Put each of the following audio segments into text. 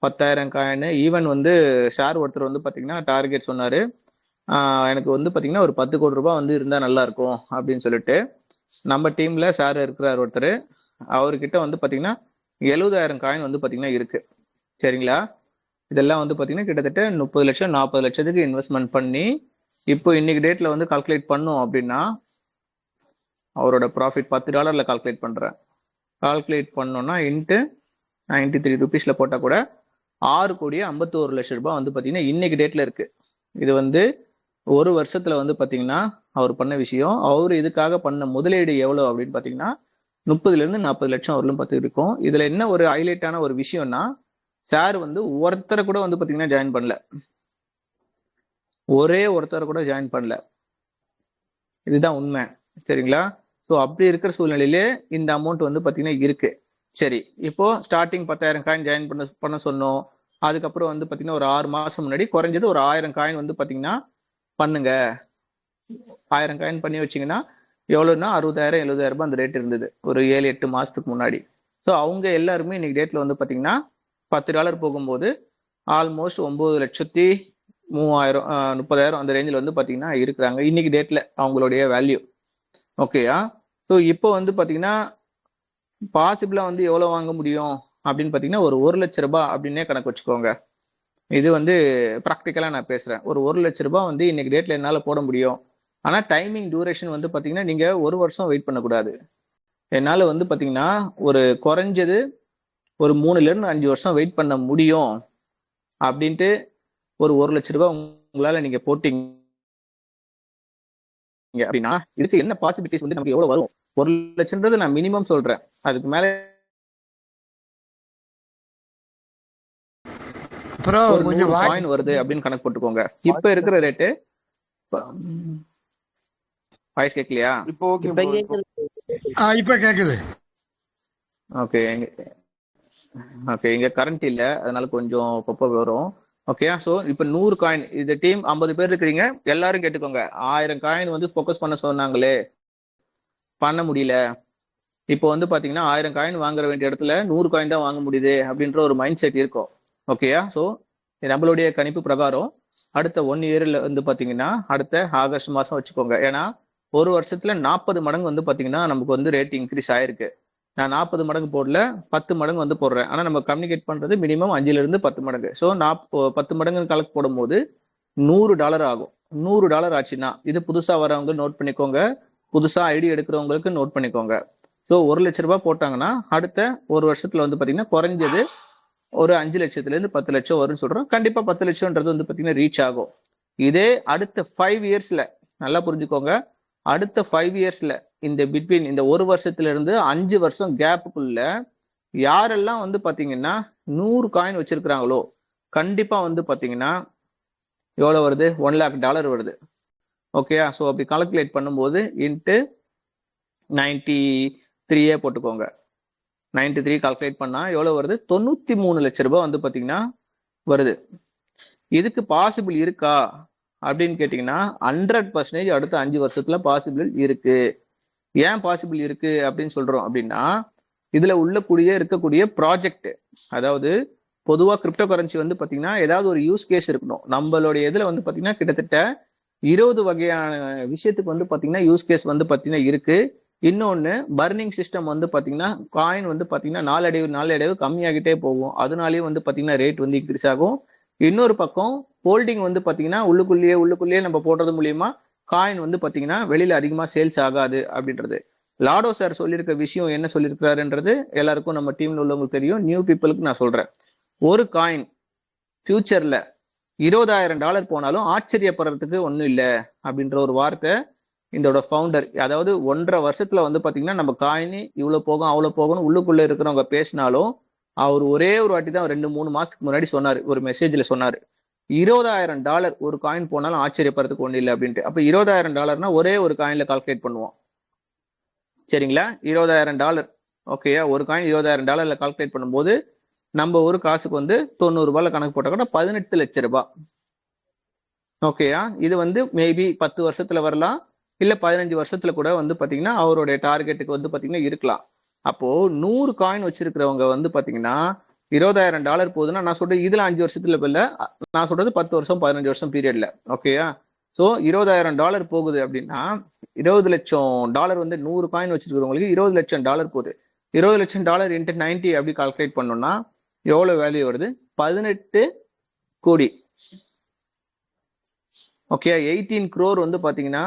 10,000 coin. Even வந்து share ஒருத்தர் வந்து பார்த்தீங்கன்னா டார்கெட் சொன்னாரு. எனக்கு வந்து பார்த்தீங்கன்னா ஒரு 10 கோடி ரூபாய் வந்து இருந்தால் நல்லா இருக்கும் அப்படின்னு சொல்லிட்டு. நம்ம டீம்ல சார் இருக்கிறார் ஒருத்தர். அவர்கிட்ட வந்து பார்த்தீங்கன்னா 70,000 காயின் வந்து பார்த்தீங்கன்னா இருக்கு. சரிங்களா? இதெல்லாம் வந்து பார்த்தீங்கன்னா கிட்டத்தட்ட 30 லட்சம் 40 லட்சத்துக்கு இன்வெஸ்ட்மெண்ட் பண்ணி இப்போ இன்னைக்கு டேட்ல வந்து கால்குலேட் பண்ணோம் அப்படின்னா அவரோட ப்ராஃபிட் $10 கால்குலேட் பண்றேன். கால்குலேட் பண்ணோம்னா இன்ட்டு 93 ருபீஸ்ல போட்டா கூட 6,51,00,000 ரூபாய் வந்து பார்த்தீங்கன்னா இன்னைக்கு டேட்ல இருக்கு. இது வந்து ஒரு வருஷத்துல வந்து பார்த்தீங்கன்னா அவர் பண்ண விஷயம். அவர் இதுக்காக பண்ண முதலீடு எவ்வளவு அப்படின்னு பார்த்தீங்கன்னா 30 இருந்து 40 லட்சம் வரலும் பார்த்து இருக்கும். இதுல என்ன ஒரு ஹைலைட்டான ஒரு விஷயம்னா சார் வந்து ஒருத்தரை கூட வந்து பார்த்தீங்கன்னா ஜாயின் பண்ணல. ஒரே ஒருத்தர் கூட ஜாயின் பண்ணல. இதுதான் உண்மை. சரிங்களா? ஸோ அப்படி இருக்கிற சூழ்நிலையிலே இந்த அமௌண்ட் வந்து பார்த்தீங்கன்னா இருக்கு. சரி, இப்போ ஸ்டார்டிங் 10,000 காயின் ஜாயின் பண்ண சொன்னோம். அதுக்கப்புறம் வந்து பார்த்தீங்கன்னா ஒரு 6 மாசம் முன்னாடி குறைஞ்சது ஒரு 1000 காயின் வந்து பார்த்தீங்கன்னா பண்ணுங்க. 1000 காயின் பண்ணி வச்சிங்கன்னா எவ்வளோன்னா 60,000 70,000 ரூபாய் அந்த ரேட் இருந்தது ஒரு 7-8 மாசத்துக்கு முன்னாடி. ஸோ அவங்க எல்லாருமே இன்னைக்கு டேட்ல வந்து பார்த்தீங்கன்னா $10 போகும்போது ஆல்மோஸ்ட் 9,03,000 30,000 அந்த ரேஞ்சில் வந்து பார்த்தீங்கன்னா இருக்கிறாங்க இன்னைக்கு டேட்ல அவங்களுடைய வேல்யூ. ஓகேயா? ஸோ இப்போ வந்து பார்த்தீங்கன்னா பாசிபிளா வந்து எவ்வளவு வாங்க முடியும் அப்படின்னு பார்த்தீங்கன்னா ஒரு 1 லட்ச ரூபாய் அப்படின்னே கணக்கு வச்சுக்கோங்க. இது வந்து ப்ராக்டிக்கலா நான் பேசுறேன். ஒரு 1 லட்ச ரூபாய் வந்து இன்னைக்கு டேட்ல என்னால போட முடியும். ஆனா டைமிங் டியூரேஷன் வந்து பார்த்தீங்கன்னா நீங்க ஒரு வருஷம் வெயிட் பண்ணக்கூடாது. என்னால வந்து பார்த்தீங்கன்னா ஒரு குறைஞ்சது ஒரு 3ல இருந்து 5 வருஷம் வெயிட் பண்ண முடியும் அப்படின்ட்டு ஒரு 1 லட்ச ரூபாய் உங்களால நீங்க போட்டீங்க அப்படின்னா இதுக்கு என்ன பாசிபிலிட்டிஸ் வந்து நமக்கு எவ்வளவு வரும்? 1 லட்சம்ன்றது நான் மினிமம் சொல்றேன். அதுக்கு மேல ஒரு 100 காயின் வருது அப்படின்னு கணக்கு போட்டுக்கோங்க. இப்ப இருக்கிற ரேட்டு வாய்ஸ் கேட்கலையா? இப்ப கேக்குது. ஓகே ஓகே, இங்க கரண்ட் இல்ல, அதனால கொஞ்சம் பப்ப வரும். ஓகே, சோ இப்ப 100 காயின், இந்த டீம் 50 பேர் இருக்கிறீங்க, எல்லாரும் கேட்டுக்கோங்க. 1000 காயின் வந்து ஃபோக்கஸ் பண்ண சொன்னாங்களே, பண்ண முடியல. இப்போ வந்து பாத்தீங்கன்னா 1000 காயின் வாங்குற வேண்டிய இடத்துல 100 காயின் தான் வாங்க முடியுது அப்படின்ற ஒரு மைண்ட் செட் இருக்கும். ஓகேயா? ஸோ நம்மளுடைய கணிப்பு பிரகாரம் அடுத்த 1 இயர்ல வந்து பாத்தீங்கன்னா அடுத்த ஆகஸ்ட் மாசம் வச்சுக்கோங்க. ஏன்னா ஒரு வருஷத்துல 40 மடங்கு வந்து பாத்தீங்கன்னா நமக்கு வந்து ரேட் இன்க்ரீஸ் ஆயிருக்கு. நான் 40 மடங்கு போடல, 10 மடங்கு வந்து போடுறேன். ஆனா நம்ம கம்யூனிகேட் பண்றது மினிமம் 5ல இருந்து 10 மடங்கு. ஸோ 10 மடங்கு கணக்கு போடும்போது $100 ஆகும். $100 ஆச்சுன்னா இது புதுசா வரவங்க நோட் பண்ணிக்கோங்க, புதுசா ஐடி எடுக்கிறவங்களுக்கு நோட் பண்ணிக்கோங்க. ஸோ 1 லட்ச ரூபாய் போட்டாங்கன்னா அடுத்த ஒரு வருஷத்துல வந்து பாத்தீங்கன்னா குறைஞ்சது ஒரு 5 லட்சத்துல இருந்து 10 லட்சம் வரும்னு சொல்றோம். கண்டிப்பா 10 லட்சம்ன்றது வந்து பாத்தீங்கன்னா ரீச் ஆகும். இதே அடுத்த 5 இயர்ஸ்ல நல்லா புரிஞ்சுக்கோங்க, அடுத்த 5 இயர்ஸ்ல இந்த பிட்வீன் இந்த ஒரு வருஷத்துல இருந்து 5 வருஷம் கேப்புக்குள்ள யாரெல்லாம் வந்து பாத்தீங்கன்னா 100 காயின் வச்சிருக்கிறாங்களோ கண்டிப்பா வந்து பாத்தீங்கன்னா எவ்வளவு வருது? $1 lakh வருது. ஓகேயா? ஸோ அப்படி கால்குலேட் பண்ணும்போது இன்ட்டு 93 போட்டுக்கோங்க. 93 கால்குலேட் பண்ணா எவ்வளவு வருது? 93 லட்ச ரூபாய் வந்து பாத்தீங்கன்னா வருது. இதுக்கு பாசிபிள் இருக்கா அப்படின்னு கேட்டீங்கன்னா 100% அடுத்த 5 வருஷத்துல பாசிபிள் இருக்கு. ஏன் பாசிபிள் இருக்கு அப்படின்னு சொல்றோம் அப்படின்னா இதுல இருக்கக்கூடிய ப்ராஜெக்ட், அதாவது பொதுவா கிரிப்டோ கரன்சி வந்து பாத்தீங்கன்னா ஏதாவது ஒரு யூஸ் கேஸ் இருக்கணும். நம்மளுடைய இதுல வந்து பாத்தீங்கன்னா கிட்டத்தட்ட 20 வகையான விஷயத்துக்கு வந்து பாத்தீங்கன்னா யூஸ் கேஸ் வந்து பாத்தீங்கன்னா இருக்கு. இன்னொன்னு பர்னிங் சிஸ்டம் வந்து பாத்தீங்கன்னா காயின் வந்து பாத்தீங்கன்னா நாளடைவு கம்மியாகிட்டே போகும். அதனாலேயே வந்து பாத்தீங்கன்னா ரேட் வந்து இன்க்ரீஸ் ஆகும். இன்னொரு பக்கம் ஹோல்டிங் வந்து பாத்தீங்கன்னா உள்ளுக்குள்ளேயே நம்ம போடுறது மூலியமா காயின் வந்து பாத்தீங்கன்னா வெளியில அதிகமா சேல்ஸ் ஆகாது அப்படின்றது. லாடோ சார் சொல்லியிருக்க விஷயம் என்ன சொல்லியிருக்கிறாருன்றது எல்லாருக்கும் நம்ம டீம்ல உள்ளவங்களுக்கு தெரியும். நியூ பீப்புளுக்கு நான் சொல்றேன். ஒரு காயின் ஃபியூச்சர்ல $20,000 போனாலும் ஆச்சரியப்படுறதுக்கு ஒன்றும் இல்லை அப்படின்ற ஒரு வார்த்தை இதோட ஃபவுண்டர், அதாவது 1.5 வருஷத்துல வந்து பாத்தீங்கன்னா நம்ம காயின் இவ்வளவு போகும் அவ்வளவு போகணும் உள்ளுக்குள்ள இருக்கிறவங்க பேசினாலும் அவர் ஒரே ஒரு வாட்டி தான் 2-3 மாசத்துக்கு முன்னாடி சொன்னாரு, ஒரு மெசேஜ்ல சொன்னாரு, $20,000 ஒரு காயின் போனாலும் ஆச்சரியப்படுறதுக்கு ஒண்ணு இல்லை அப்படின்ட்டு. அப்ப $20,000 ஒரே ஒரு காயின்ல கால்குலேட் பண்ணுவோம். சரிங்களா? $20,000 ஓகேயா? ஒரு காயின் $20,000 கால்குலேட் பண்ணும்போது நம்ம ஒரு காசுக்கு வந்து 90 ரூபாயில கணக்கு போட்டா கூட 18 லட்ச ரூபாய். ஓகேயா? இது வந்து மேபி 10 வருஷத்துல வரலாம், இல்ல 15 வருஷத்துல கூட வந்து பாத்தீங்கன்னா அவருடைய டார்கெட்டுக்கு வந்து பாத்தீங்கன்னா இருக்கலாம். அப்போ 100 காயின் வச்சிருக்கிறவங்க வந்து பாத்தீங்கன்னா $20,000 போகுதுன்னா நான் சொல்றது இதுல 5 வருஷத்துல இல்ல, நான் சொல்றது 10 வருஷம் 15 வருஷம் பீரியட்ல. ஓகேயா? ஸோ $20,000 போகுது அப்படின்னா $20 லட்சம் வந்து 100 காயின் வச்சிருக்கிறவங்களுக்கு $20 லட்சம் போகுது. $20 லட்சம் இன்ட்டு 90 அப்படி கால்குலேட் பண்ணோம்னா எவ்வளவு வேல்யூ வருது? 18 கோடி. ஓகே, 18 crore வந்து பாத்தீங்கன்னா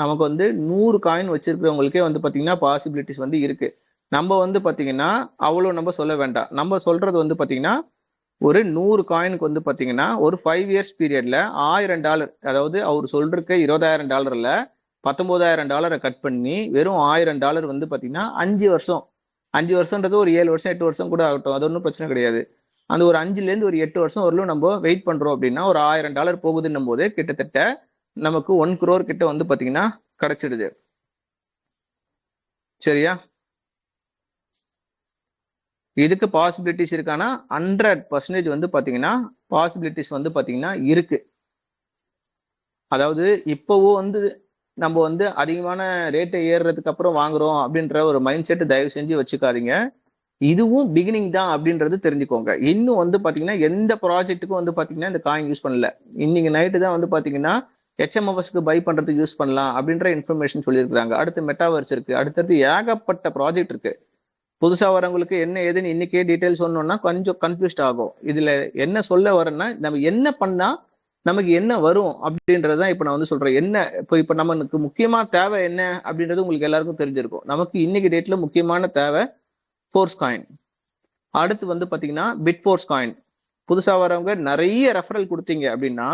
நமக்கு வந்து 100 காயின் வச்சிருக்கிறவங்களுக்கே வந்து பாத்தீங்கன்னா பாசிபிலிட்டிஸ் வந்து இருக்கு. நம்ம வந்து பாத்தீங்கன்னா அவ்வளவு நம்ம சொல்ல வேண்டாம். நம்ம சொல்றது வந்து பாத்தீங்கன்னா ஒரு 100 காயினுக்கு வந்து பாத்தீங்கன்னா ஒரு 5 இயர்ஸ் பீரியட்ல $1000, அதாவது அவர் சொல்றதுக்கு $20,000 $19,000 கட் பண்ணி வெறும் $1000 வந்து பாத்தீங்கன்னா 5 வருஷம். 5 வருஷம்ன்றது ஒரு 7 வருஷம் 8 வருஷம் கூட ஆகட்டும், அது ஒன்றும் பிரச்சனை கிடையாது. அந்த ஒரு 5ல இருந்து ஒரு 8 வருஷம் வரலும் நம்ம வெயிட் பண்றோம் அப்படின்னா ஒரு $1000 போகுதுன்னும் போது கிட்டத்தட்ட நமக்கு 1 crore கிட்ட வந்து பாத்தீங்கன்னா கிடைச்சிடுது. சரியா? இதுக்கு பாசிபிலிட்டிஸ் இருக்கானா? 100% வந்து பாத்தீங்கன்னா பாசிபிலிட்டிஸ் வந்து பாத்தீங்கன்னா இருக்கு. அதாவது இப்பவும் வந்து நம்ம வந்து அதிகமான ரேட்டை ஏறுறதுக்கு அப்புறம் வாங்குறோம் அப்படின்ற ஒரு மைண்ட் செட் தயவு செஞ்சு வச்சுக்காதீங்க. இதுவும் பிகினிங் தான் அப்படின்றது தெரிஞ்சுக்கோங்க. இன்னும் வந்து பாத்தீங்கன்னா எந்த ப்ராஜெக்ட்டுக்கும் வந்து பாத்தீங்கன்னா இந்த காயின் யூஸ் பண்ணல. இன்னைக்கு நைட்டு தான் வந்து பாத்தீங்கன்னா HMFSக்கு பை பண்றதுக்கு யூஸ் பண்ணலாம் அப்படின்ற இன்ஃபர்மேஷன் சொல்லியிருக்காங்க. அடுத்து மெட்டாவர்ஸ் இருக்கு, அடுத்தது ஏகப்பட்ட ப்ராஜெக்ட் இருக்கு. புதுசா வரவங்களுக்கு என்ன ஏதுன்னு இன்னைக்கே டீடைல் சொன்னோம்னா கொஞ்சம் கன்ஃபியூஸ்ட் ஆகும். இதுல என்ன சொல்ல வரேன்னா நம்ம என்ன பண்ணா நமக்கு என்ன வரும் அப்படின்றதான் இப்ப நான் வந்து சொல்றேன். என்ன இப்ப நமக்கு முக்கியமா தேவை என்ன அப்படின்றது உங்களுக்கு எல்லாருக்கும் தெரிஞ்சிருக்கும். நமக்கு இன்னைக்கு டேட்ல முக்கியமான தேவை ஃபோர்ஸ் காயின். அடுத்து வந்து பாத்தீங்கன்னா பிட் ஃபோர்ஸ் காயின். புதுசா வரவங்க நிறைய ரெஃபரல் கொடுத்தீங்க அப்படின்னா